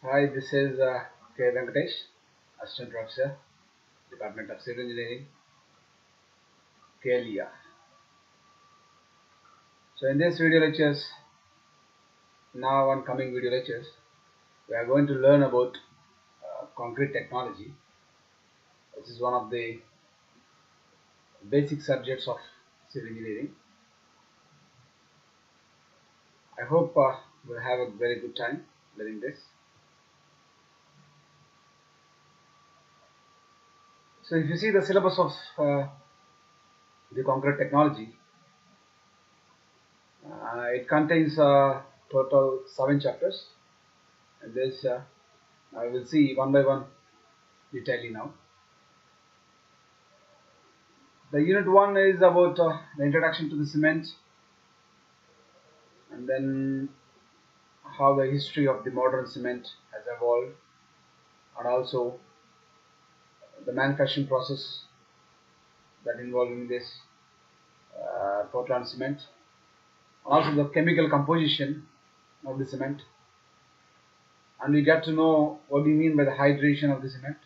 Hi, this is K. Venkatesh, Assistant Professor, Department of Civil Engineering, KLEA. So in this video lectures, now on coming video lectures, we are going to learn about concrete technology. This is one of the basic subjects of civil engineering. I hope we'll have a very good time learning this. So if you see the syllabus of the concrete technology, it contains total 7 chapters, and this I will see one by one detailing now. The unit 1 is about the introduction to the cement, and then how the history of the modern cement has evolved, and also the manufacturing process that involving this Portland cement, and also the chemical composition of the cement, and we get to know what do you mean by the hydration of the cement,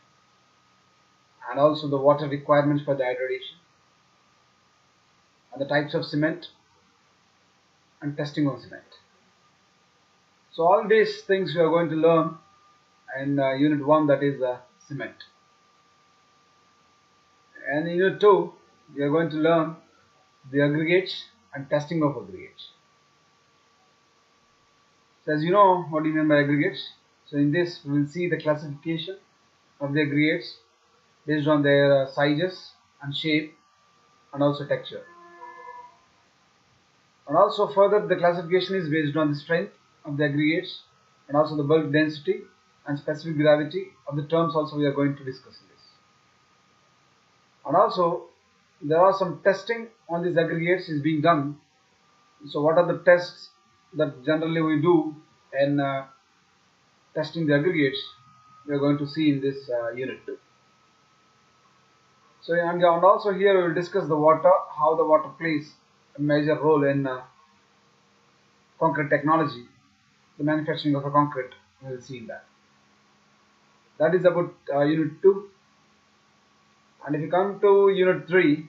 and also the water requirements for the hydration, and the types of cement, and testing on cement. So all these things we are going to learn in unit 1, that is cement. And in unit 2, we are going to learn the aggregates and testing of aggregates. So as you know, what do you mean by aggregates? So in this we will see the classification of the aggregates based on their sizes and shape and also texture. And also further, the classification is based on the strength of the aggregates and also the bulk density and specific gravity of the terms also we are going to discuss in this. And also there are some testing on these aggregates is being done. So what are the tests that generally we do in testing the aggregates? We are going to see in this unit 2. So and also here we will discuss the water, how the water plays a major role in concrete technology, the manufacturing of a concrete. We will see that. That is about unit 2. And if you come to unit 3,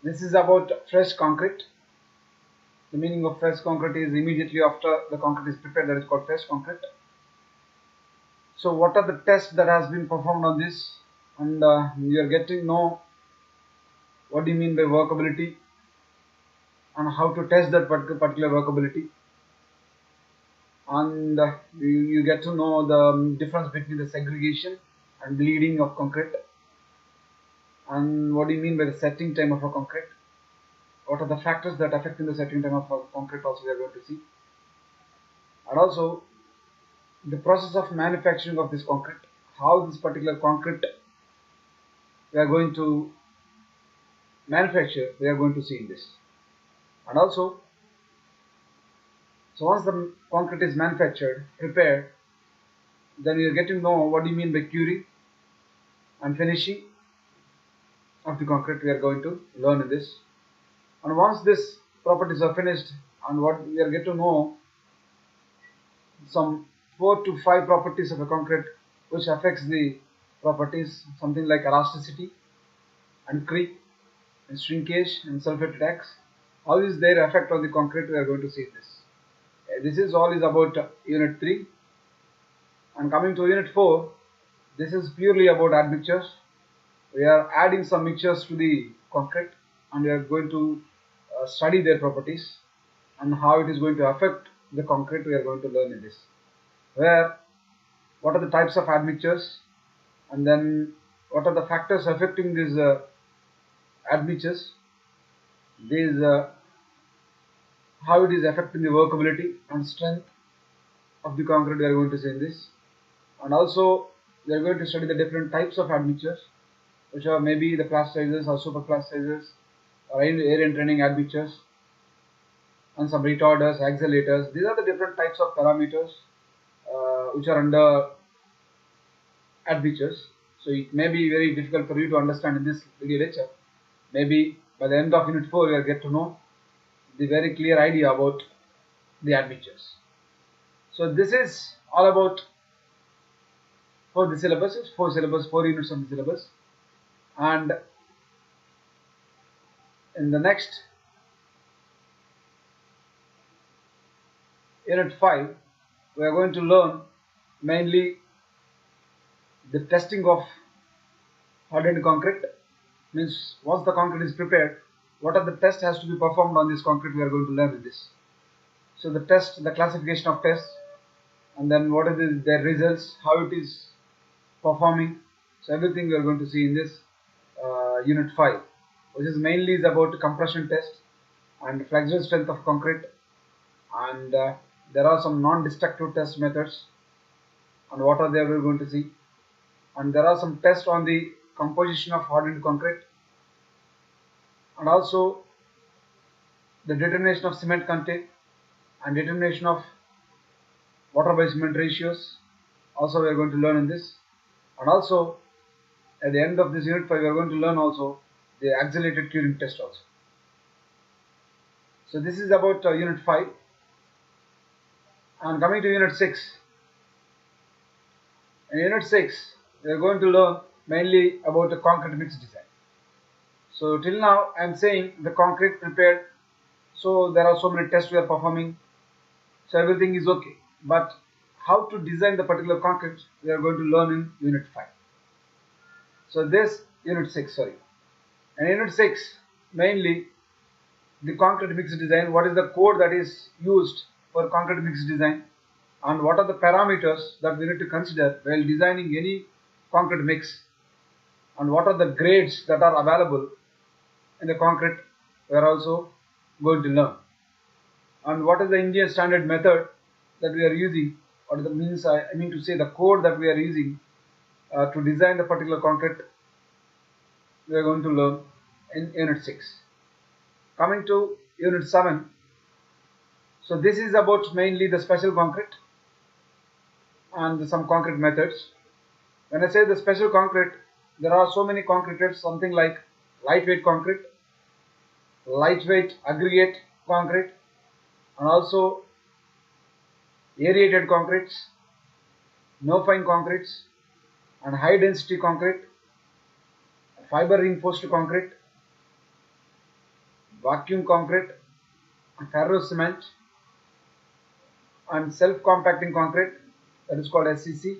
this is about fresh concrete. The meaning of fresh concrete is immediately after the concrete is prepared, that is called fresh concrete. So what are the tests that has been performed on this, and you are getting to know what do you mean by workability and how to test that particular workability, and you get to know the difference between the segregation and bleeding of concrete, and what do you mean by the setting time of a concrete, what are the factors that affect in the setting time of a concrete also we are going to see, and also the process of manufacturing of this concrete, how this particular concrete we are going to manufacture, we are going to see in this. And also, so once the concrete is manufactured, prepared, then we are getting to know what do you mean by curing and finishing of the concrete. We are going to learn in this. And once these properties are finished, and what we are get to know some 4 to 5 properties of a concrete which affects the properties, something like elasticity and creep and shrinkage and sulfate attacks. How is their effect on the concrete? We are going to see this. This is all is about unit 3. And coming to unit 4, this is purely about admixtures. We are adding some mixtures to the concrete, and we are going to study their properties and how it is going to affect the concrete. We are going to learn in this, where what are the types of admixtures, and then what are the factors affecting these admixtures, these how it is affecting the workability and strength of the concrete. We are going to see in this. And also we are going to study the different types of admixtures, which are maybe the plasticizers or super plasticizers or air entraining admixtures, and some retarders, accelerators. These are the different types of parameters which are under admixtures. So it may be very difficult for you to understand in this video lecture. Maybe by the end of unit 4 you will get to know the very clear idea about the admixtures. So this is all about for the syllabus. It's 4 units of the syllabus. And in the next unit 5, we are going to learn mainly the testing of hardened concrete. Means once the concrete is prepared, what are the tests has to be performed on this concrete, we are going to learn in this. So the test, the classification of tests, and then what are their results, how it is performing. So everything we are going to see in this unit 5, which is mainly is about compression test and flexural strength of concrete, and there are some non-destructive test methods, and what are they we are going to see, and there are some tests on the composition of hardened concrete, and also the determination of cement content and determination of water by cement ratios also we are going to learn in this. And also at the end of this unit 5 we are going to learn also the accelerated curing test also. So this is about unit 5. And coming to unit 6, in unit 6 we are going to learn mainly about the concrete mix design. So till now I am saying the concrete prepared, so there are so many tests we are performing, so everything is okay, but how to design the particular concrete we are going to learn in unit 5. So this unit 6, sorry, and unit 6 mainly the concrete mix design, what is the code that is used for concrete mix design, and what are the parameters that we need to consider while designing any concrete mix, and what are the grades that are available in the concrete we are also going to learn, and what is the Indian standard method that we are using, or the means I mean to say the code that we are using to design the particular concrete we are going to learn in unit 6. Coming to unit 7, so this is about mainly the special concrete and some concrete methods. When I say the special concrete, there are so many concretes, something like lightweight concrete, lightweight aggregate concrete, and also aerated concretes, no fine concretes, and high density concrete, fiber reinforced concrete, vacuum concrete, ferro cement, and self compacting concrete, that is called SCC,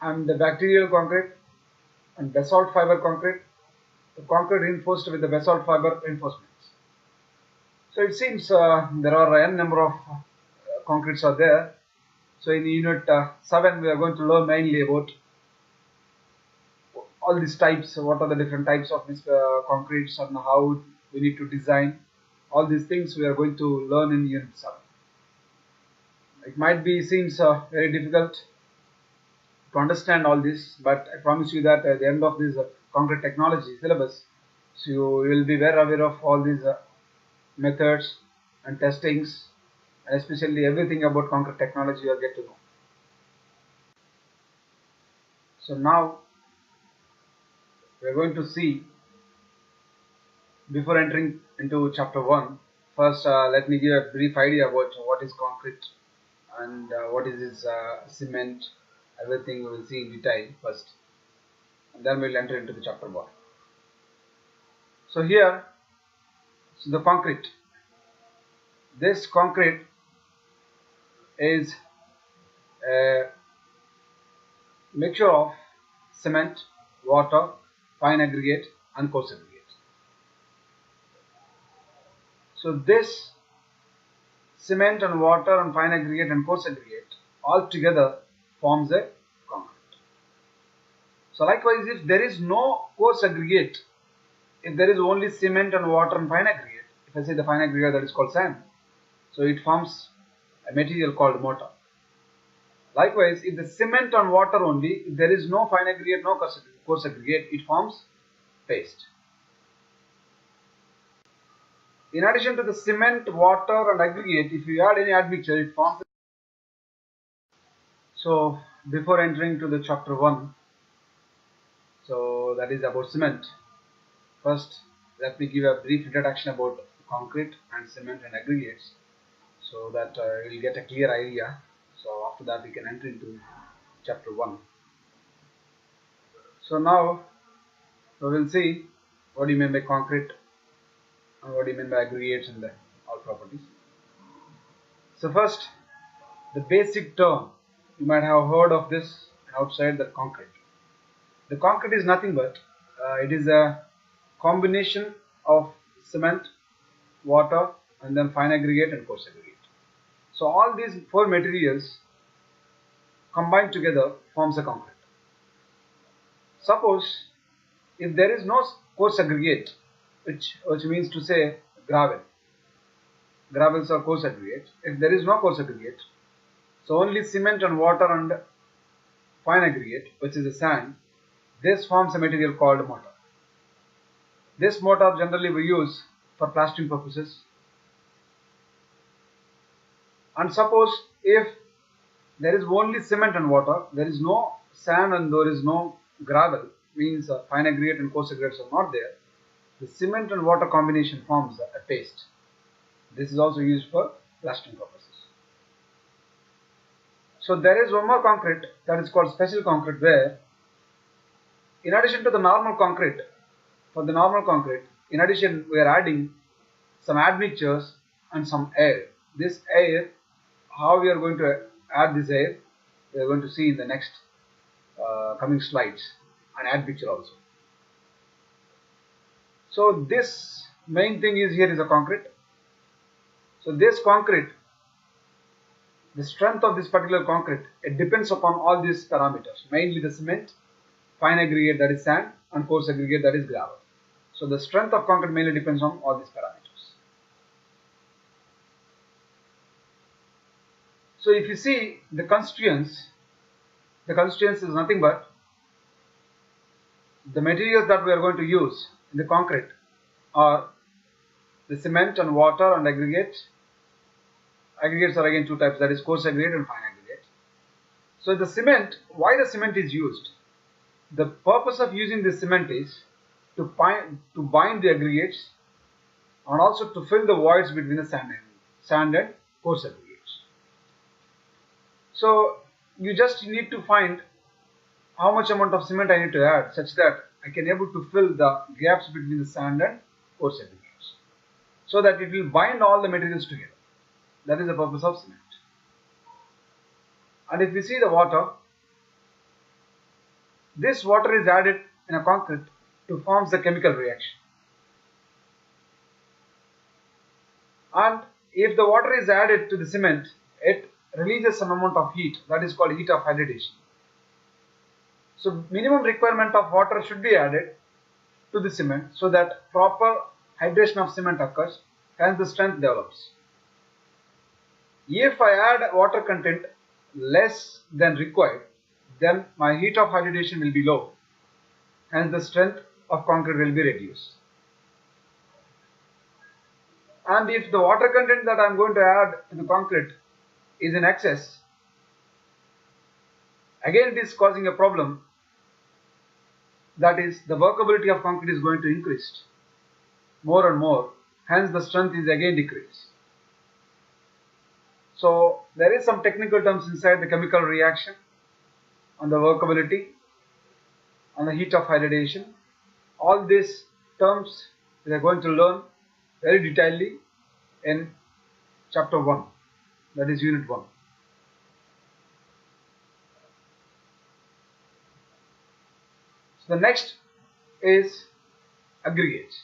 and the bacterial concrete, and basalt fiber concrete, the concrete reinforced with the basalt fiber reinforcements. So it seems there are n number of concretes are there. So in unit 7 we are going to learn mainly about all these types, what are the different types of these concretes and how we need to design. All these things we are going to learn in unit 7. It might be seems very difficult to understand all this, but I promise you that at the end of this concrete technology syllabus, so you will be very aware of all these methods and testings, and especially everything about concrete technology you will get to know. So now we are going to see, before entering into chapter 1, first let me give a brief idea about what is concrete and what is this cement. Everything we will see in detail first, and then we will enter into the chapter 1. So here, so the concrete. This concrete is a mixture of cement, water, fine aggregate, and coarse aggregate. So this cement and water and fine aggregate and coarse aggregate all together forms a concrete. So likewise, if there is no coarse aggregate, if there is only cement and water and fine aggregate, if I say the fine aggregate, that is called sand, so it forms a material called mortar. Likewise, if the cement and water only, if there is no fine aggregate, no coarse aggregate, it forms paste. In addition to the cement, water and aggregate, if you add any admixture, it forms. So before entering to the chapter 1, so that is about cement, first let me give a brief introduction about concrete and cement and aggregates, so that you will get a clear idea. So after that we can enter into chapter 1. So now we will see what do you mean by concrete and what do you mean by aggregates and all properties. So first, the basic term, you might have heard of this outside, the concrete. The concrete is nothing but it is a combination of cement, water, and then fine aggregate and coarse aggregate. So all these four materials combined together forms a concrete. Suppose if there is no coarse aggregate, which means to say gravels are coarse aggregate. If there is no coarse aggregate, so only cement and water and fine aggregate, which is the sand, this forms a material called mortar. This mortar generally we use for plastering purposes. And suppose if there is only cement and water, there is no sand and there is no gravel, means fine aggregate and coarse aggregates are not there, the cement and water combination forms a paste. This is also used for plastering purposes. So there is one more concrete that is called special concrete, where in addition to the normal concrete, for the normal concrete, in addition we are adding some admixtures and some air. This air, how we are going to add this air, we are going to see in the next coming slides, and admixture also. So this main thing is here is a concrete. So this concrete, the strength of this particular concrete, it depends upon all these parameters, mainly the cement, fine aggregate that is sand, and coarse aggregate that is gravel. So the strength of concrete mainly depends on all these parameters. So if you see the constituents is nothing but the materials that we are going to use in the concrete are the cement and water and aggregates. Aggregates are again two types, that is coarse aggregate and fine aggregate. So the cement, why the cement is used? The purpose of using the cement is to bind the aggregates and also to fill the voids between the sand and coarse aggregates. So you just need to find how much amount of cement I need to add such that I can able to fill the gaps between the sand and coarse aggregates, so that it will bind all the materials together. That is the purpose of cement. And if we see the water, this water is added in a concrete to form the chemical reaction. And if the water is added to the cement, it releases some amount of heat, that is called heat of hydration. So minimum requirement of water should be added to the cement so that proper hydration of cement occurs, hence the strength develops. If I add water content less than required, then my heat of hydration will be low, hence the strength of concrete will be reduced. And if the water content that I am going to add to the concrete is in excess, again it is causing a problem, that is the workability of concrete is going to increase more and more, hence the strength is again decreased. So there is some technical terms inside the chemical reaction on the workability, on the heat of hydration. All these terms we are going to learn very detailedly in chapter 1, that is unit 1. So the next is aggregates.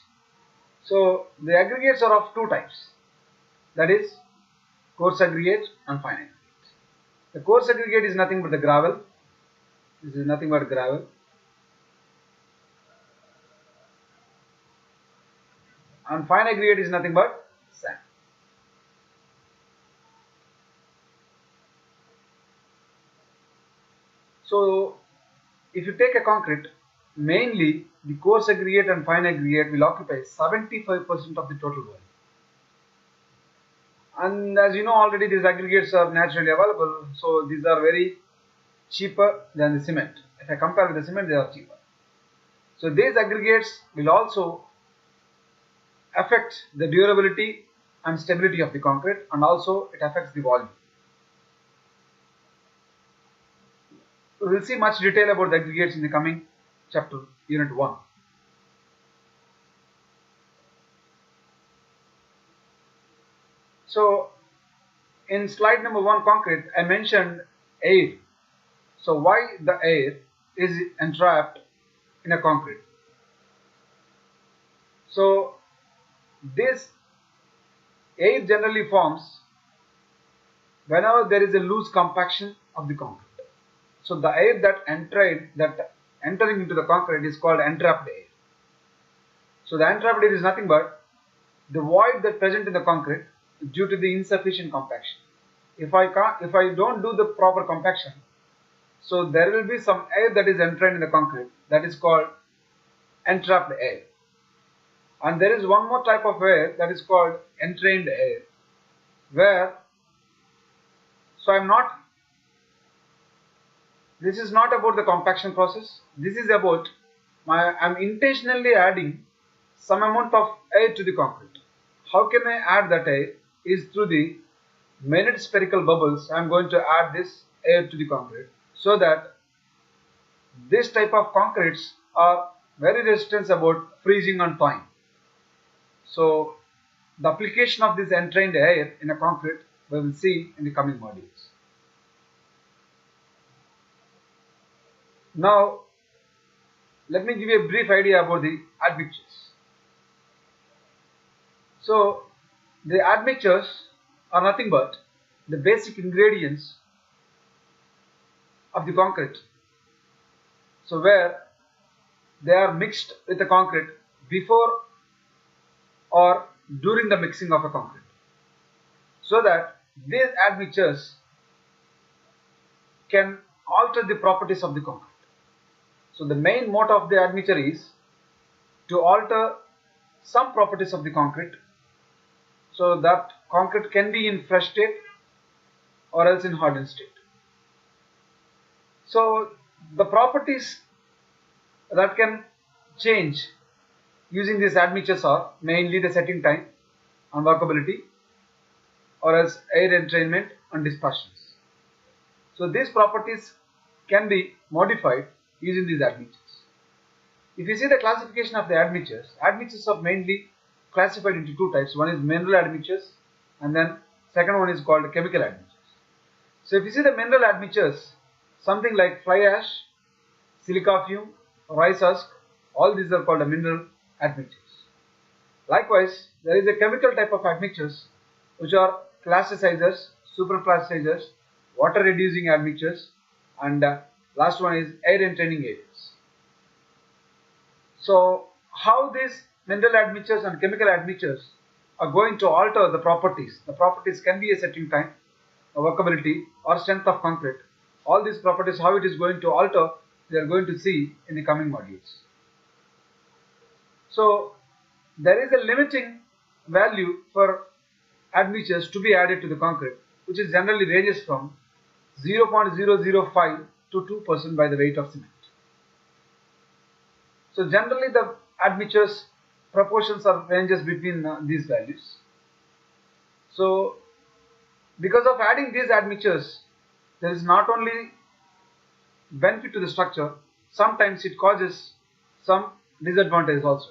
So the aggregates are of two types, that is coarse aggregate and fine aggregate. The coarse aggregate is nothing but the gravel. This is nothing but gravel. And fine aggregate is nothing but sand. So if you take a concrete, mainly the coarse aggregate and fine aggregate will occupy 75% of the total volume. And as you know already, these aggregates are naturally available, so these are very cheaper than the cement. If I compare with the cement, they are cheaper. So these aggregates will also affect the durability and stability of the concrete, and also it affects the volume. We will see much detail about the aggregates in the coming chapter unit 1. So in slide number 1 concrete, I mentioned air. So why the air is entrapped in a concrete? So this air generally forms whenever there is a loose compaction of the concrete. So the air that entering into the concrete is called entrapped air. So the entrapped air is nothing but the void that present in the concrete due to the insufficient compaction. If I don't do the proper compaction, so there will be some air that is entrained in the concrete, that is called entrapped air. And there is one more type of air that is called entrained air, where this is not about the compaction process. This is about I'm intentionally adding some amount of air to the concrete. How can I add that air? Is through the minute spherical bubbles. I am going to add this air to the concrete, so that this type of concretes are very resistant about freezing and thawing. So the application of this entrained air in a concrete we will see in the coming modules. Now let me give you a brief idea about the admixtures. So the admixtures are nothing but the basic ingredients of the concrete. So where they are mixed with the concrete before or during the mixing of a concrete, so that these admixtures can alter the properties of the concrete. So the main motto of the admixture is to alter some properties of the concrete, so that concrete can be in fresh state or else in hardened state. So the properties that can change using these admixtures are mainly the setting time and workability, or else air entrainment and dispersions. So these properties can be modified using these admixtures. If you see the classification of the admixtures, admixtures are mainly classified into two types. One is mineral admixtures, and then second one is called chemical admixtures. So if you see the mineral admixtures, something like fly ash, silica fume, rice husk, all these are called a mineral admixtures. Likewise, there is a chemical type of admixtures which are plasticizers, superplasticizers, water reducing admixtures, and last one is air entraining agents. So how these mineral admixtures and chemical admixtures are going to alter the properties. The properties can be a setting time, a workability, or strength of concrete. All these properties, how it is going to alter, we are going to see in the coming modules. So there is a limiting value for admixtures to be added to the concrete, which is generally ranges from 0.005 to 2% by the weight of cement. So generally the admixtures proportions are ranges between these values. So because of adding these admixtures, there is not only benefit to the structure, sometimes it causes some disadvantage also.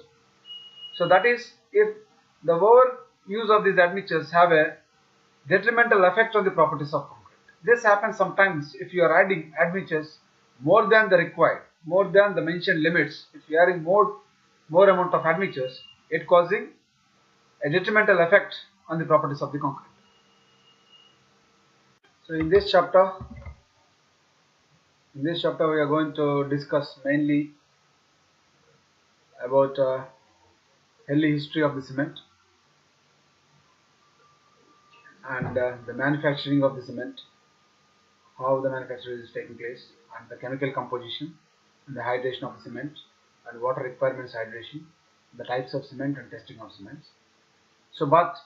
So that is, if the over use of these admixtures have a detrimental effect on the properties of concrete. This happens sometimes if you are adding admixtures more than the required, more than the mentioned limits. If you are adding more amount of admixtures, it causing a detrimental effect on the properties of the concrete. So in this chapter we are going to discuss mainly about early history of the cement and the manufacturing of the cement, how the manufacture is taking place, and the chemical composition and the hydration of the cement and water requirements hydration, the types of cement and testing of cements. So but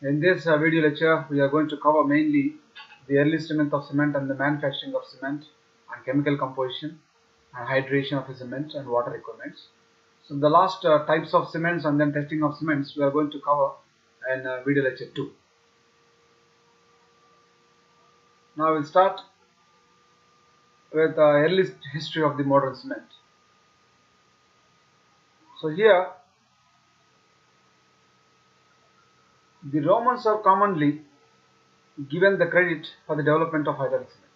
in this video lecture we are going to cover mainly the early estimate of cement and the manufacturing of cement and chemical composition and hydration of the cement and water requirements. So the last types of cements and then testing of cements we are going to cover in video lecture 2. Now we'll start with the early history of the modern cement. So here the Romans are commonly given the credit for the development of hydraulic cement.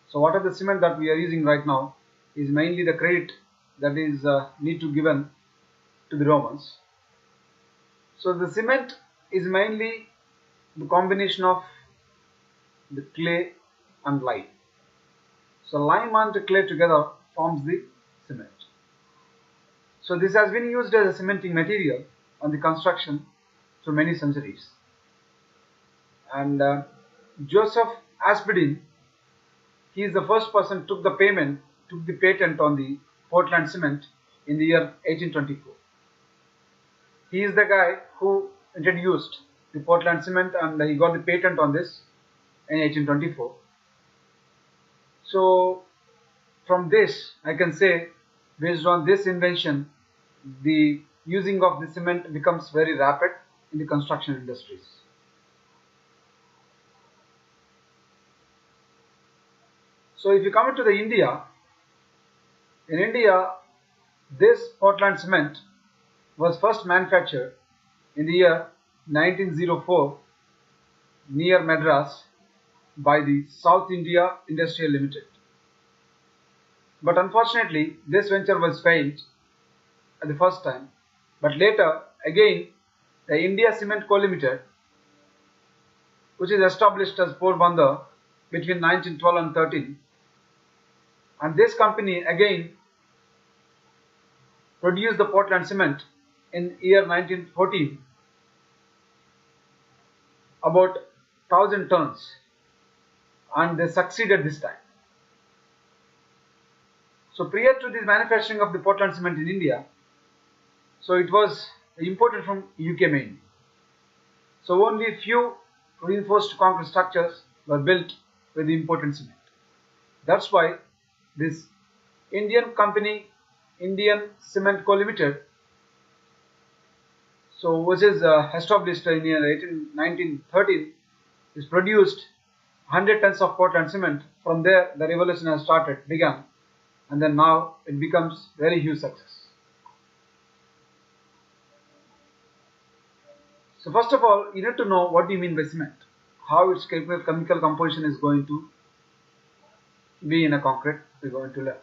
So what are the cement that we are using right now is mainly the credit that is need to given to the Romans. So the cement is mainly the combination of the clay and lime. So lime and clay together forms the cement. So this has been used as a cementing material on the construction through many centuries. And Joseph Aspidin, he is the first person took the patent on the Portland cement in the year 1824. He is the guy who introduced the Portland cement and he got the patent on this in 1824. So from this I can say, based on this invention, the using of the cement becomes very rapid in the construction industries. So if you come into the India, in India this Portland cement was first manufactured in the year 1904 near Madras by the South India Industrial Limited. But unfortunately this venture was failed at the first time, but later again the India Cement Co Limited, which is established as Porbandar between 1912 and 13, and this company again produced the Portland cement in year 1914, about 1000 tons, and they succeeded this time. So prior to the manufacturing of the Portland cement in India, so it was imported from UK mainly. So only few reinforced concrete structures were built with the imported cement. That's why this Indian company, Indian Cement Co Limited, so which is established in year 1913, is produced 100 tons of Portland cement. From there the revolution has began, and then now it becomes very huge success. So first of all, you need to know what do you mean by cement, how its chemical composition is going to be in a concrete. We are going to learn.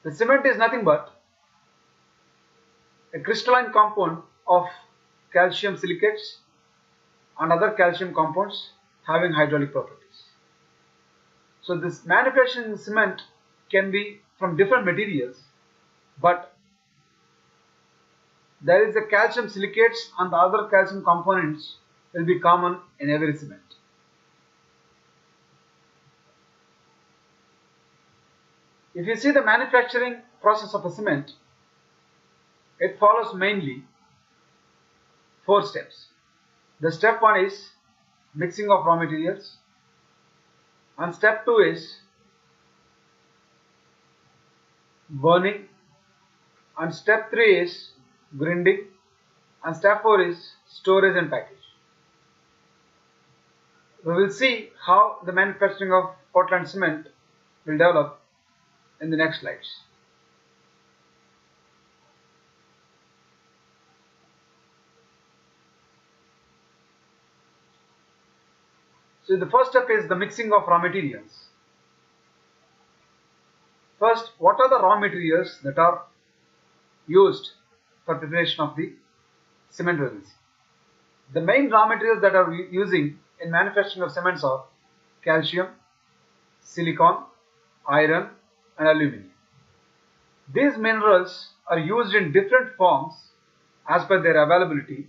The cement is nothing but a crystalline compound of calcium silicates and other calcium compounds having hydraulic properties. So this manufacturing cement can be from different materials, but there is the calcium silicates and the other calcium components will be common in every cement. If you see the manufacturing process of a cement, it follows mainly 4 steps. The step 1 is mixing of raw materials, and step 2 is burning, and step 3 is grinding, and step 4 is storage and package. We will see how the manufacturing of Portland cement will develop in the next slides. So the first step is the mixing of raw materials. First, what are the raw materials that are used for preparation of the cement resins? The main raw materials that are using in manufacturing of cements are calcium, silicon, iron and aluminium. These minerals are used in different forms as per their availability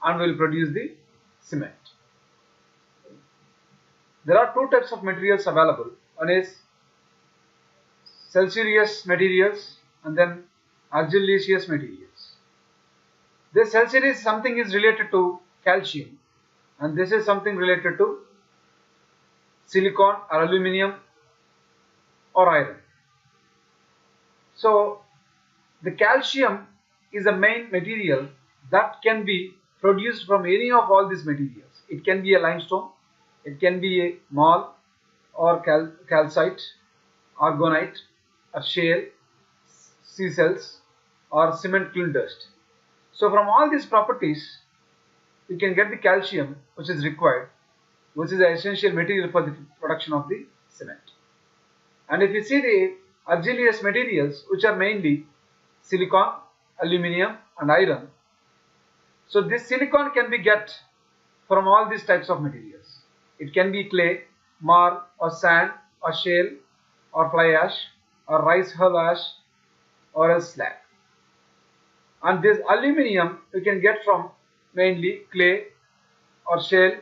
and will produce the cement. There are 2 types of materials available. One is calcareous materials and then argillaceous materials. This calcareous something is related to calcium and this is something related to silicon or aluminium or iron. So the calcium is a main material that can be produced from any of all these materials. It can be a limestone, it can be a marl or calcite, argonite, or shale, sea cells, or cement kiln dust. So from all these properties, we can get the calcium which is required, which is the essential material for the production of the cement. And if you see the argillaceous materials, which are mainly silicon, aluminium and iron. So this silicon can be get from all these types of materials. It can be clay, marl or sand or shale or fly ash or rice hull ash or a slag. And this aluminium you can get from mainly clay or shale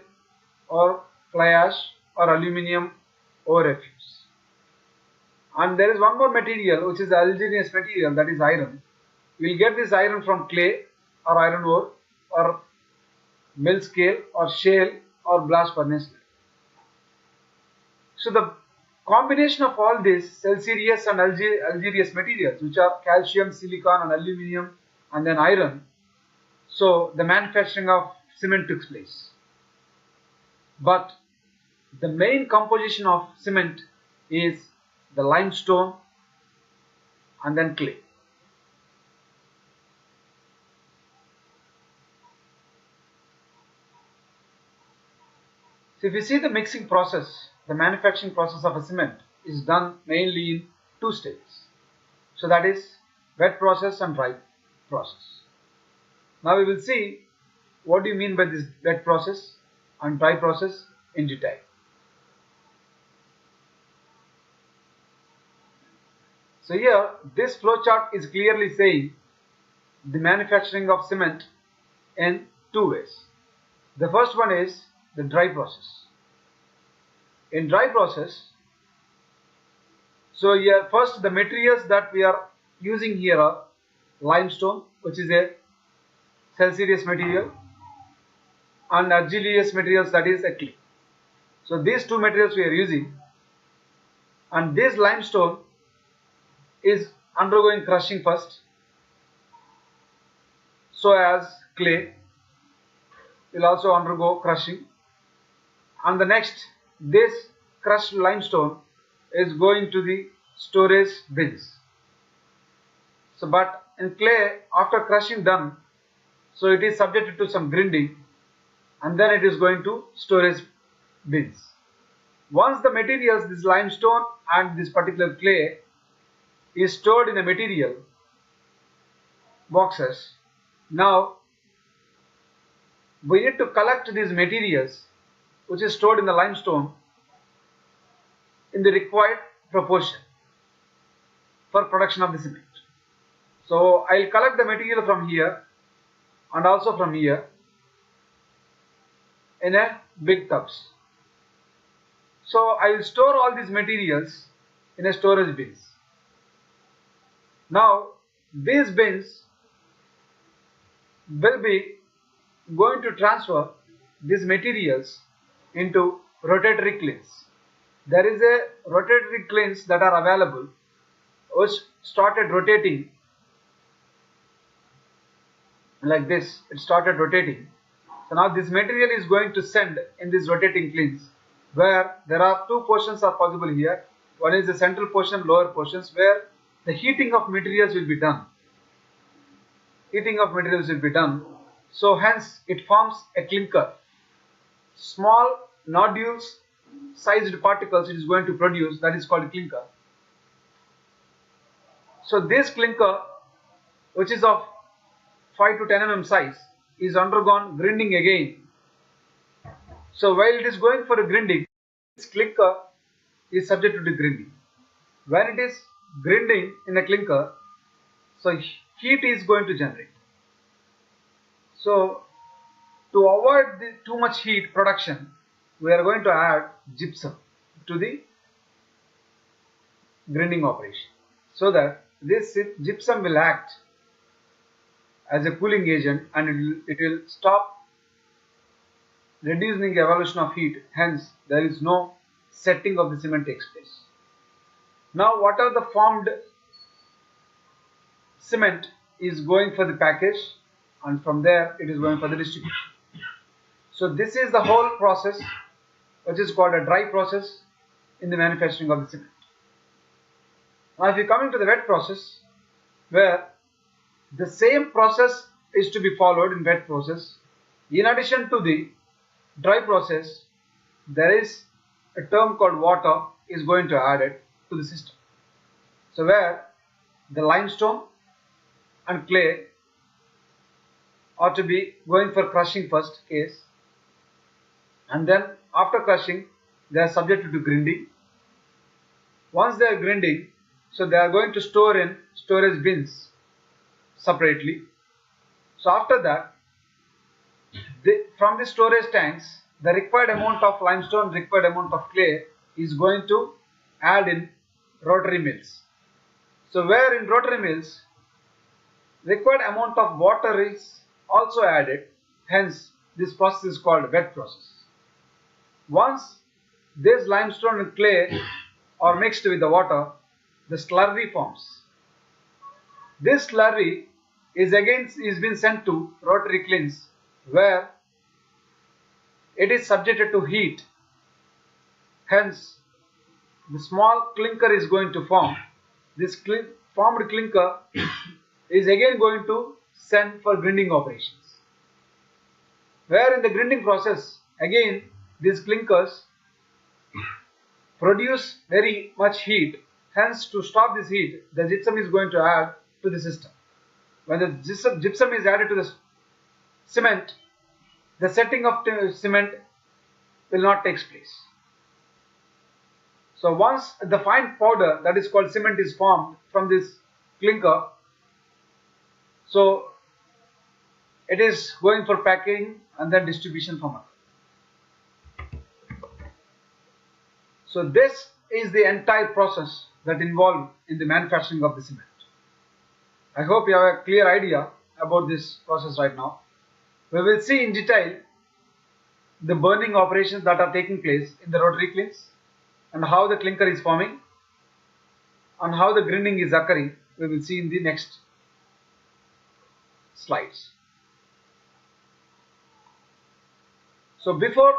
or fly ash or aluminium ore refuse. And there is one more material which is the argillaceous material, that is iron. We will get this iron from clay or iron ore or mill scale or shale or blast furnace. So the combination of all these calcareous and argillaceous materials, which are calcium, silicon and aluminium and then iron, so the manufacturing of cement took place. But the main composition of cement is the limestone and then clay. So if you see the mixing process, the manufacturing process of a cement is done mainly in two stages. So that is wet process and dry process. Now we will see what do you mean by this wet process and dry process in detail. So here this flowchart is clearly saying the manufacturing of cement in two ways. The first one is the dry process. In dry process, so here first the materials that we are using here are limestone, which is a calcareous material, and argillaceous materials, that is a clay. So these two materials we are using, and this limestone is undergoing crushing first, so as clay will also undergo crushing, and the next this crushed limestone is going to the storage bins. So but in clay, after crushing done, so it is subjected to some grinding and then it is going to storage bins. Once the materials, this limestone and this particular clay, is stored in a material boxes, now we need to collect these materials which is stored in the limestone in the required proportion for production of the cement. So I will collect the material from here and also from here in a big tubs. So I will store all these materials in a storage bins. Now these bins will be going to transfer these materials into rotatory kilns. There is a rotatory kilns that are available which started rotating like this. It started rotating. So now this material is going to send in these rotating kilns, where there are two portions are possible here. One is the central portion, lower portions, where the heating of materials will be done. Heating of materials will be done. So hence it forms a clinker. Small nodules sized particles it is going to produce, that is called clinker. So this clinker, which is of 5 to 10 mm size, is undergone grinding again. So while it is going for a grinding, this clinker is subject to the grinding. When it is grinding in a clinker, so heat is going to generate. So to avoid the too much heat production, we are going to add gypsum to the grinding operation, so that this gypsum will act as a cooling agent and it will stop reducing the evolution of heat. Hence there is no setting of the cement takes place. Now what are the formed cement is going for the package, and from there it is going for the distribution. So this is the whole process, which is called a dry process in the manufacturing of the cement. Now if you come into the wet process, where The same process is to be followed in wet process. In addition to the dry process, there is a term called water is going to add it to the system. So where the limestone and clay are to be going for crushing first case, and then after crushing they are subjected to grinding. Once they are grinding, so they are going to store in storage bins separately. So after that, from the storage tanks, the required amount of limestone, required amount of clay is going to add in rotary mills. So where in rotary mills, required amount of water is also added, hence this process is called wet process. Once this limestone and clay are mixed with the water, the slurry forms. This slurry is been sent to rotary kilns where it is subjected to heat. Hence, the small clinker is going to form. This formed clinker is again going to send for grinding operations. Where in the grinding process, again these clinkers produce very much heat. Hence, to stop this heat, the gypsum is going to add to the system. When the gypsum is added to the cement, the setting of the cement will not take place. So once the fine powder that is called cement is formed from this clinker, so it is going for packing and then distribution from it. So this is the entire process that involved in the manufacturing of the cement. I hope you have a clear idea about this process right now. We will see in detail the burning operations that are taking place in the rotary kilns and how the clinker is forming and how the grinding is occurring. We will see in the next slides. So before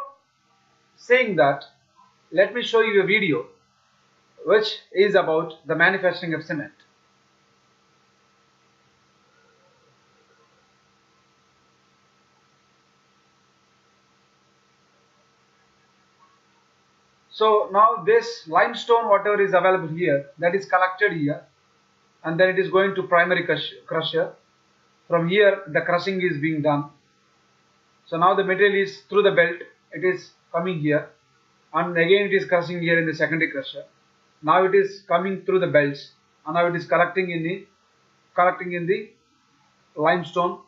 saying that, let me show you a video which is about the manufacturing of cement. So now this limestone, whatever is available here, that is collected here, and then it is going to primary crusher. From here the crushing is being done. So now the material is through the belt, it is coming here, and again it is crushing here in the secondary crusher. Now it is coming through the belts, and now it is collecting in the limestone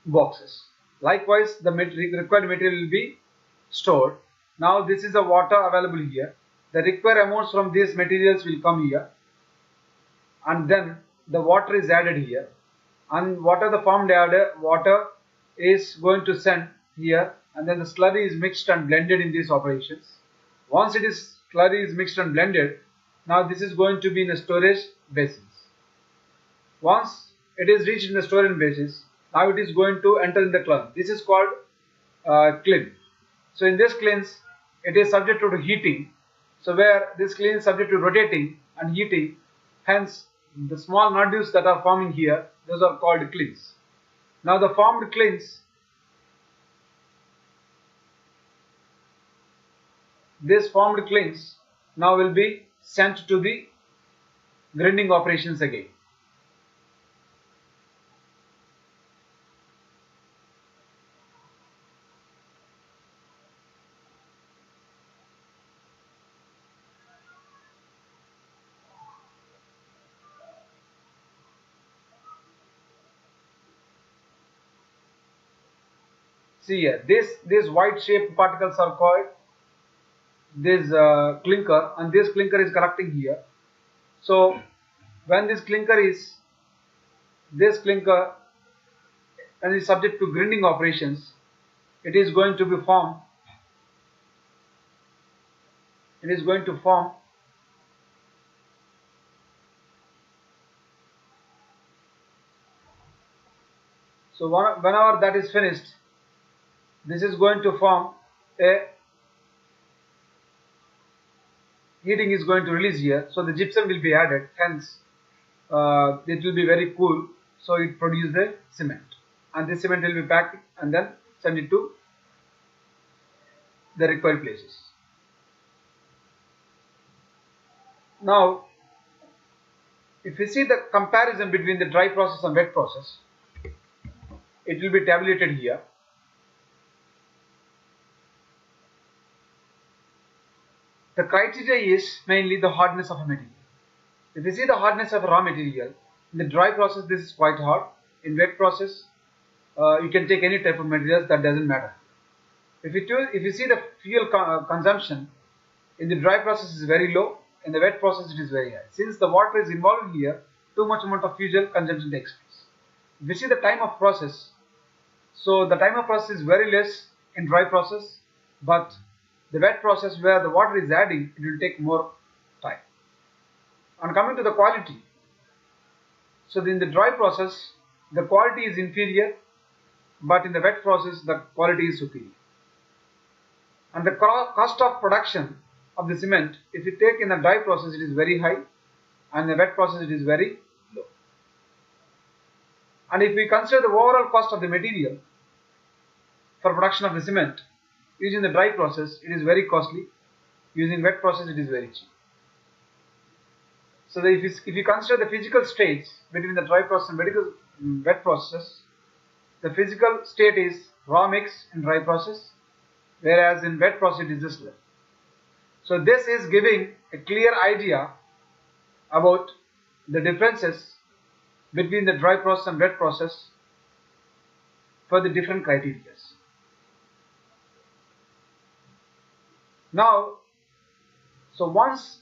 boxes. Likewise, the required material will be stored. Now this is the water available here. The required amounts from these materials will come here, and then the water is added here, and what are the formed water is going to send here, and then the slurry is mixed and blended in these operations. Once slurry is mixed and blended, now this is going to be in the storage basins. Once it is reached in the storage basins, now it is going to enter in the kiln. This is called kiln. So in this kilns, it is subject to heating. So where this kiln is subject to rotating and heating, hence the small nodules that are forming here, those are called kilns. Now the formed kilns, these formed kilns now will be sent to the grinding operations again. See here, these white shaped particles are called this clinker, and this clinker is collecting here. So when this clinker and is subject to grinding operations, it is going to be formed. It is going to form so whenever that is finished, this is going to form a heating is going to release here, so the gypsum will be added, hence it will be very cool. So it produces the cement, and this cement will be packed and then send it to the required places. Now, if you see the comparison between the dry process and wet process, it will be tabulated here. The criteria is mainly the hardness of a material. If you see the hardness of a raw material, in the dry process this is quite hard. In wet process, you can take any type of materials, that doesn't matter. If you see the fuel consumption, in the dry process is very low, in the wet process it is very high. Since the water is involved here, too much amount of fuel consumption takes place. If you see the time of process, so the time of process is very less in dry process, but the wet process where the water is adding, it will take more time. And coming to the quality, so in the dry process the quality is inferior, but in the wet process the quality is superior. And the cost of production of the cement, if you take in the dry process it is very high, and in the wet process it is very low. And if we consider the overall cost of the material for production of the cement, using the dry process it is very costly, using wet process it is very cheap. So if you consider the physical states between the dry process and wet process, the physical state is raw mix in dry process, whereas in wet process it is distilled. So this is giving a clear idea about the differences between the dry process and wet process for the different criteria. Now, so once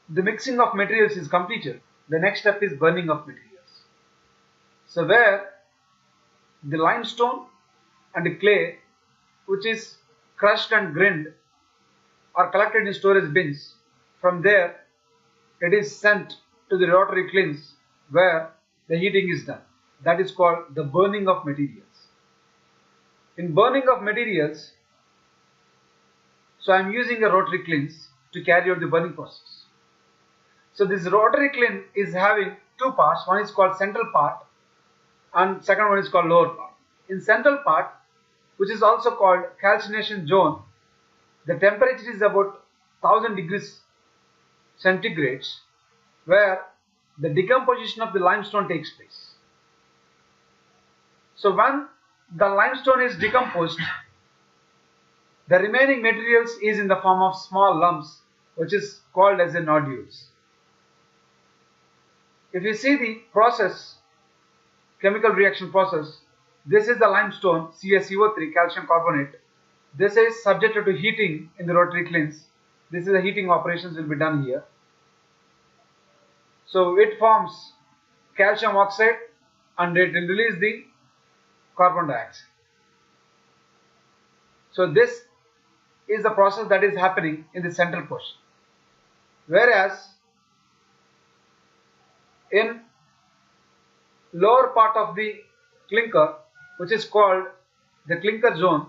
the mixing of materials is completed, the next step is burning of materials. So where the limestone and the clay, which is crushed and grind, are collected in storage bins. From there it is sent to the rotary kilns where the heating is done. That is called the burning of materials. In burning of materials, so I am using a rotary kilns to carry out the burning process. So this rotary kiln is having two parts. One is called central part and second one is called lower part. In central part, which is also called calcination zone, the temperature is about 1000 degrees centigrade, where the decomposition of the limestone takes place. So when the limestone is decomposed, the remaining materials is in the form of small lumps, which is called as the nodules. If you see the process, chemical reaction process, this is the limestone CaCO3, calcium carbonate. This is subjected to heating in the rotary kilns. This is the heating operations will be done here. So it forms calcium oxide and it will release the carbon dioxide. So this is the process that is happening in the central portion. Whereas in lower part of the clinker, which is called the clinker zone,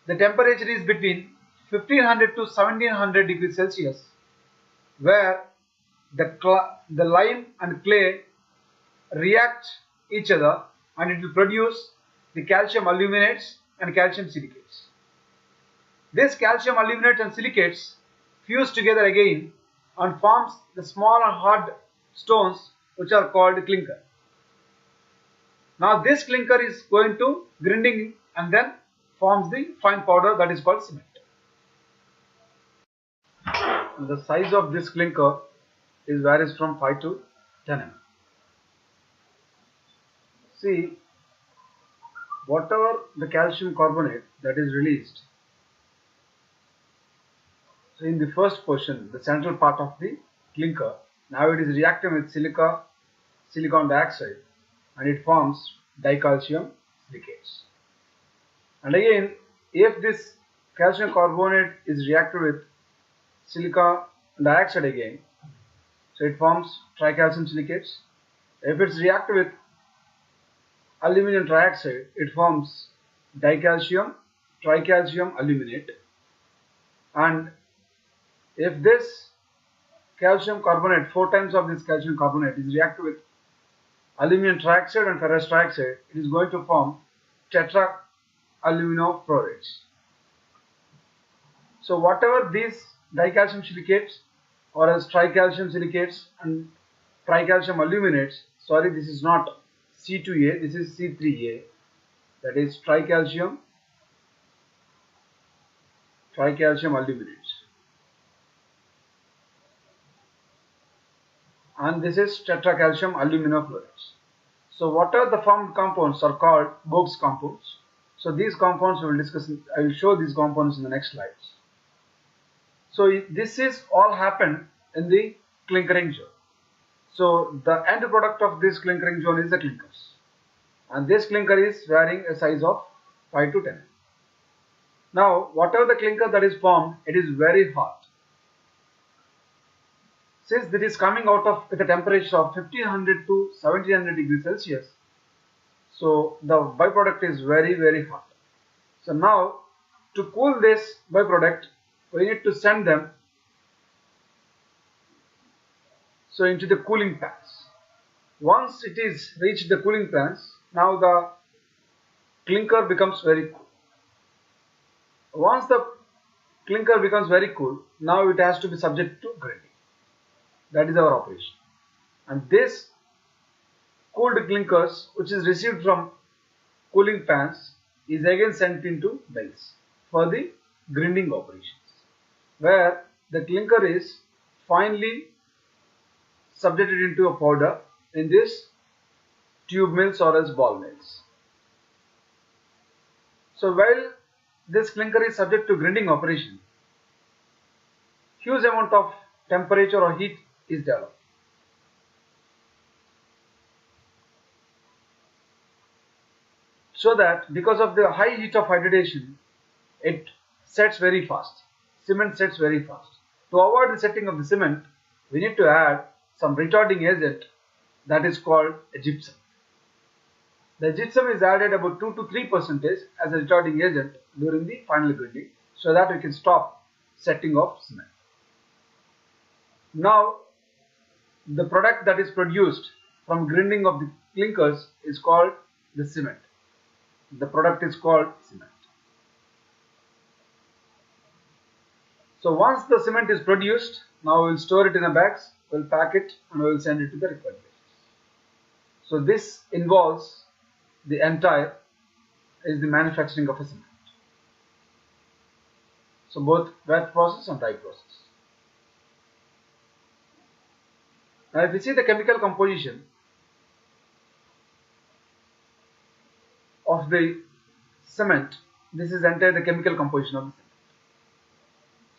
the temperature is between 1500 to 1700 degrees Celsius, where the lime and clay react each other and it will produce the calcium aluminates and calcium silicates. This calcium aluminates and silicates fuse together again and forms the small and hard stones which are called clinker. Now this clinker is going to grinding and then forms the fine powder that is called cement. And the size of this clinker varies from 5 to 10 mm. See, whatever the calcium carbonate that is released, so in the first portion, the central part of the clinker, now it is reacting with silicon dioxide and it forms dicalcium silicates. And again, if this calcium carbonate is reacted with silicon dioxide again, so it forms tricalcium silicates. If it's reacted with aluminum trioxide, it forms tricalcium aluminate. And if this calcium carbonate, 4 times of this calcium carbonate is reacted with aluminum trioxide and ferrous trioxide, it is going to form tetraaluminofluorides. So whatever these dicalcium silicates or as tricalcium silicates and tricalcium aluminates, sorry, this is not C2A, this is C3A, that is tricalcium aluminates, and this is tetracalcium aluminofluorides. So what are the formed compounds are called moocs compounds. So these compounds we will discuss, I will show these compounds in the next slides. So this is all happened in the clinkering zone. So the end product of this clinkering zone is the clinkers, and this clinker is varying a size of 5 to 10. Now whatever the clinker that is formed, it is very hot. Since it is coming out of with a temperature of 1500 to 1700 degrees Celsius, so the byproduct is very hot. So now to cool this byproduct, we need to send them into the cooling pans. Once it is reached the cooling pans, now the clinker becomes very cool. Once the clinker becomes very cool, now it has to be subject to grinding. That is our operation. And this cooled clinkers, which is received from cooling pans, is again sent into bells for the grinding operations, where the clinker is finely subjected into a powder in this tube mills or as ball mills. So while this clinker is subject to grinding operation, huge amount of temperature or heat is developed. So that because of the high heat of hydration, it sets very fast. Cement sets very fast. To avoid the setting of the cement, we need to add some retarding agent that is called a gypsum. The gypsum is added about 2 to 3% as a retarding agent during the final grinding, so that we can stop setting of cement. Now the product that is produced from grinding of the clinkers is called the cement. The product is called cement. So once the cement is produced, now we will store it in a bags, we will pack it, and we will send it to the required places. So this involves the entire is the manufacturing of a cement. So both wet process and dry process. Now if you see the chemical composition of the cement, this is entire the chemical composition of the cement.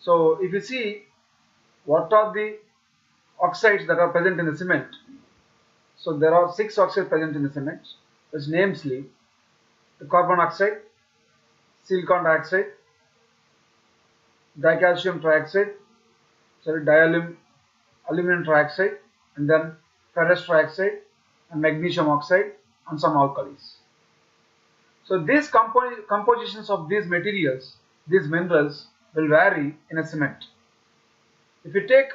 So if you see what are the oxides that are present in the cement, so there are 6 oxides present in the cement, which namely the carbon oxide, silicon dioxide, dicalcium trioxide, aluminum trioxide, and then ferrous trioxide and magnesium oxide and some alkalis. So these compositions of these materials, these minerals, will vary in a cement. If you take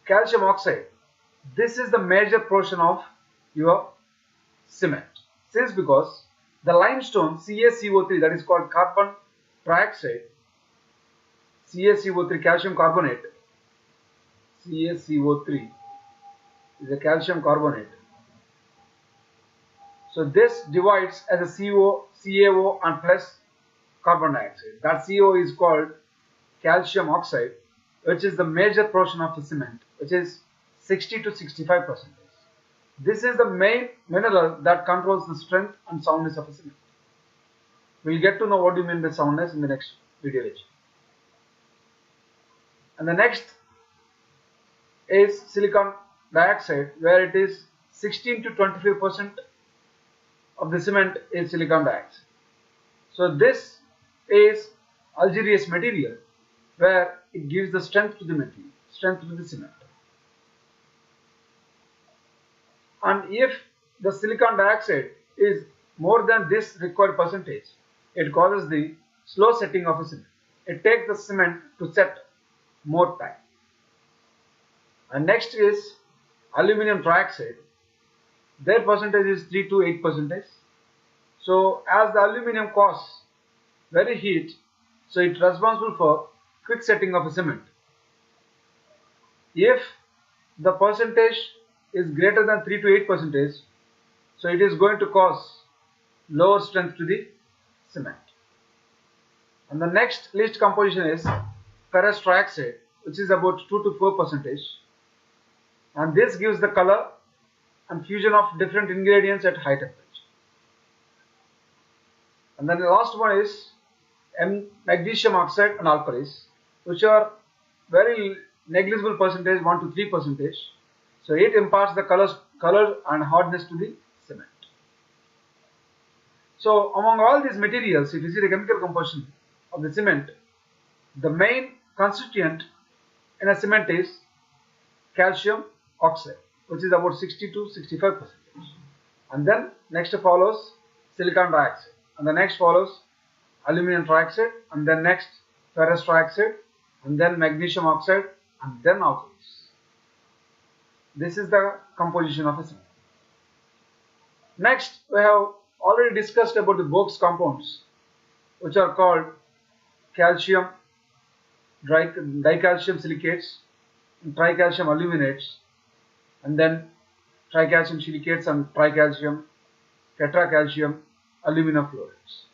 calcium oxide, this is the major portion of your cement. Since because the limestone CaCO3, that is called carbon trioxide, CaCO3 calcium carbonate, CaCO3 is a calcium carbonate. So this divides as a CaO and plus carbon dioxide. That CO is called calcium oxide, which is the major portion of the cement, which is 60 to 65%. This is the main mineral that controls the strength and soundness of a cement. We will get to know what do you mean by soundness in the next video lecture. And the next is silicon dioxide, where it is 16 to 25% of the cement is silicon dioxide. So this is aggregates material where it gives the strength to the material, strength to the cement. And if the silicon dioxide is more than this required percentage, it causes the slow setting of a cement. It takes the cement to set more time. And next is aluminum trioxide. their percentage is 3 to 8 percentage. So as the aluminum causes very heat, so it's responsible for quick setting of a cement. If the percentage is greater than 3 to 8 percentage, so it is going to cause lower strength to the cement. And the next least composition is ferrous trioxide, which is about 2 to 4 percentage, and this gives the color and fusion of different ingredients at high temperature. And then the last one is magnesium oxide and alkalis, which are very negligible percentage, 1 to 3 percentage. So it imparts the color and hardness to the cement. So among all these materials, if you see the chemical composition of the cement, the main constituent in a cement is calcium oxide, which is about 60 to 65 percentage. And then next follows silicon dioxide, and the next follows aluminum trioxide, and then next ferrous trioxide, and then magnesium oxide, and then alkalis. This is the composition of a cement. Next, we have already discussed about the Box compounds, which are called calcium dicalcium silicates, and tricalcium aluminates, and then tricalcium silicates and tricalcium tetracalcium aluminofluorides.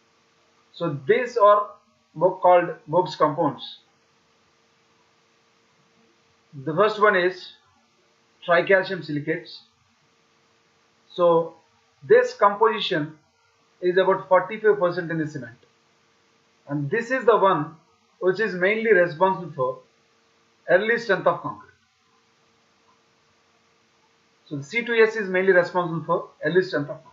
So these are called Box compounds. The first one is tricalcium silicates. So this composition is about 45% in the cement, and this is the one which is mainly responsible for early strength of concrete. So the C2S is mainly responsible for early strength of concrete.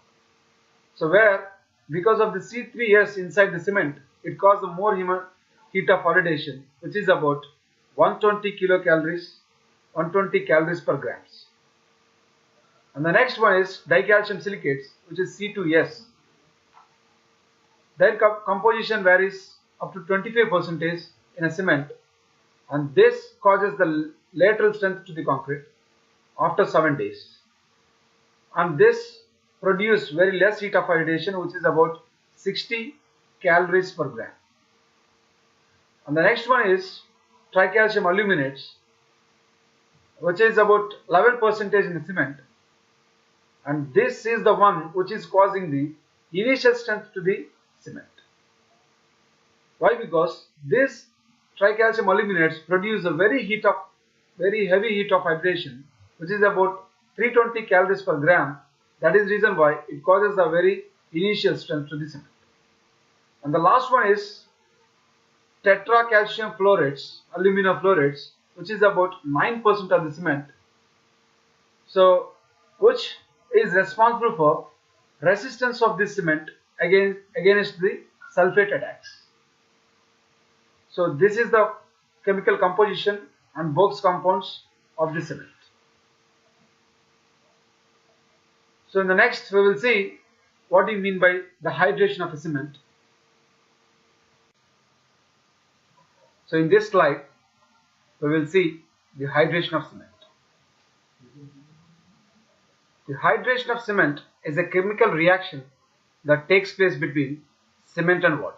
So where because of the C3S inside the cement, it causes more heat of oxidation, which is about 120 kilocalories, 120 calories per grams. And the next one is dicalcium silicates, which is C2S. Their composition varies up to 25% in a cement, and this causes the lateral strength to the concrete after 7 days. And this produces very less heat of oxidation, which is about 60 calories per gram. And the next one is tricalcium aluminates, which is about 11% in the cement, and this is the one which is causing the initial strength to the cement. Why? Because this tricalcium aluminates produce a very heavy heat of hydration, which is about 320 calories per gram. That is the reason why it causes a very initial strength to the cement. And the last one is tetracalcium fluorides, aluminofluorides, which is about 9% of the cement. So which is responsible for resistance of this cement against the sulfate attacks. So this is the chemical composition and Box compounds of the cement. So in the next we will see what do you mean by the hydration of a cement. So in this slide we will see the hydration of cement. The hydration of cement is a chemical reaction that takes place between cement and water.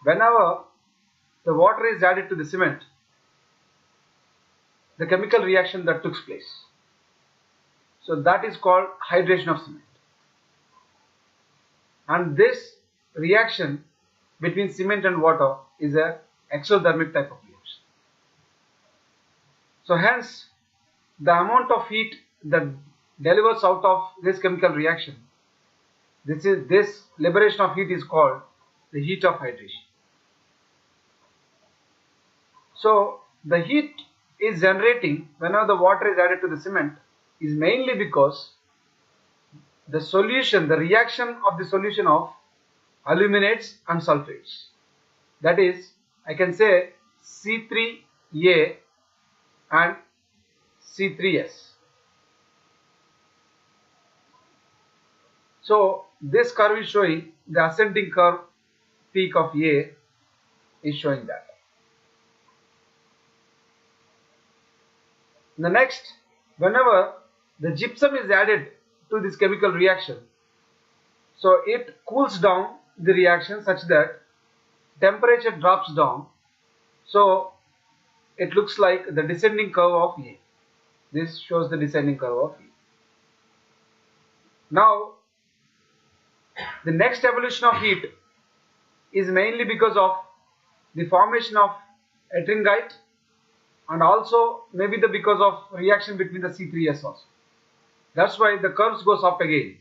Whenever the water is added to the cement, the chemical reaction that took place. So that is called hydration of cement. And this reaction between cement and water is a exothermic type of reaction. So hence the amount of heat that delivers out of this chemical reaction, this liberation of heat is called the heat of hydration. So the heat is generating whenever the water is added to the cement is mainly because the solution, the reaction of the solution of aluminates and sulfates, that is, I can say C3A and C3S. So this curve is showing the ascending curve peak of A is showing that. The next, whenever the gypsum is added to this chemical reaction, so it cools down the reaction such that temperature drops down, so it looks like the descending curve of E. This shows the descending curve of E. Now, the next evolution of heat is mainly because of the formation of ettringite, and also maybe because of reaction between the C3S also. That's why the curves goes up again.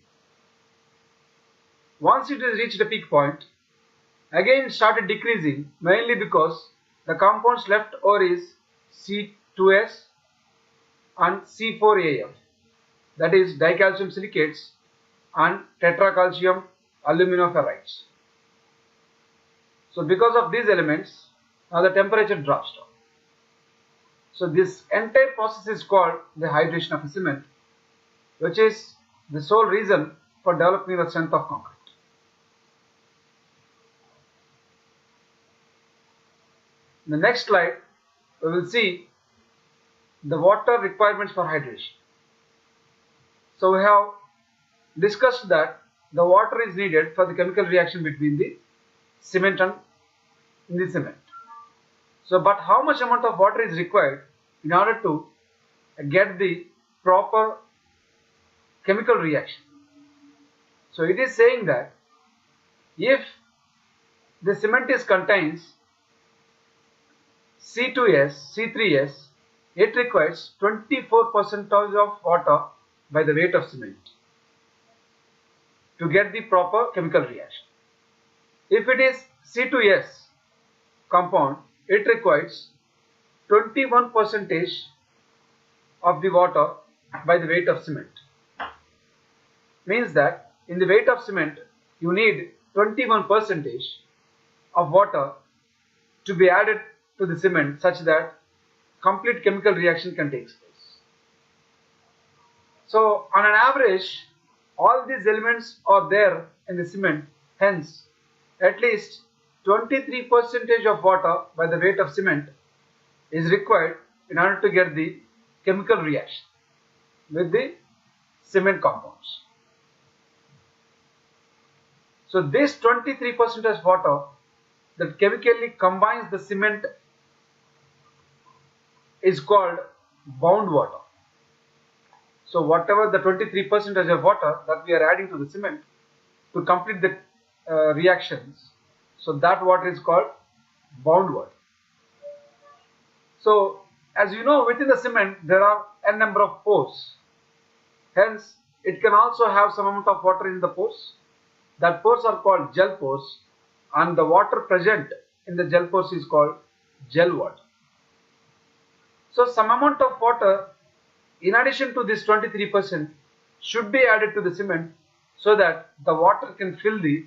Once it has reached a peak point, again it started decreasing, mainly because the compounds left over is C2S and C4AF, that is dicalcium silicates and tetracalcium aluminoferrites. So because of these elements, now the temperature drops down. So this entire process is called the hydration of a cement, which is the sole reason for developing the strength of concrete. In the next slide, we will see the water requirements for hydration. So we have discussed that the water is needed for the chemical reaction between the cement and the cement. So, but how much amount of water is required in order to get the proper chemical reaction? So it is saying that if the cement contains C2S, C3S, it requires 24% of water by the weight of cement to get the proper chemical reaction. If it is C2S compound, it requires 21% of the water by the weight of cement. Means that in the weight of cement, you need 21% of water to be added to the cement such that complete chemical reaction can take place. So on an average, all these elements are there in the cement, hence at least 23% of water by the weight of cement is required in order to get the chemical reaction with the cement compounds. So this 23% of water that chemically combines the cement is called bound water. So whatever the 23% of water that we are adding to the cement to complete the reactions, so that water is called bound water. So as you know, within the cement there are n number of pores, hence it can also have some amount of water in the pores. That pores are called gel pores, and the water present in the gel pores is called gel water. So some amount of water in addition to this 23% should be added to the cement so that the water can fill the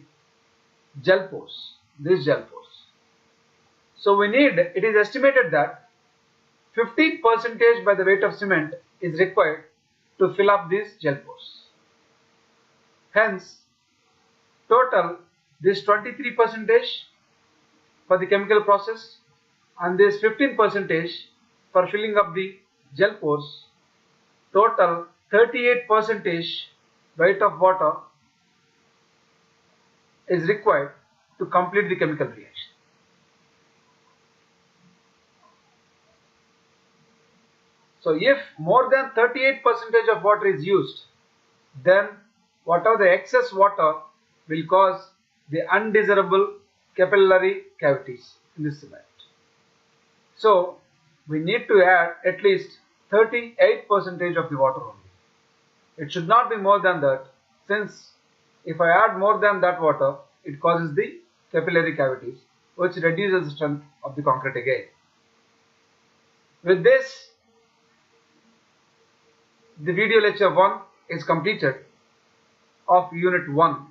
gel pores, these gel pores. So we need, it is estimated that 15% by the weight of cement is required to fill up these gel pores. Hence, total this 23% for the chemical process and this 15% for filling up the gel pores, total 38% weight of water is required to complete the chemical reaction. So if more than 38% of water is used, then whatever the excess water will cause the undesirable capillary cavities in the cement. So we need to add at least 38% of the water only. It should not be more than that, since if I add more than that water, it causes the capillary cavities, which reduces the strength of the concrete again. With this, the video lecture 1 is completed of unit 1.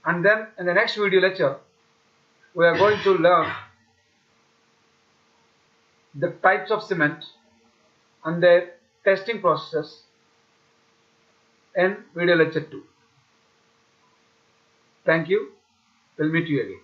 And then in the next video lecture, we are going to learn the types of cement and their testing processes in video lecture 2. Thank you. We'll meet you again.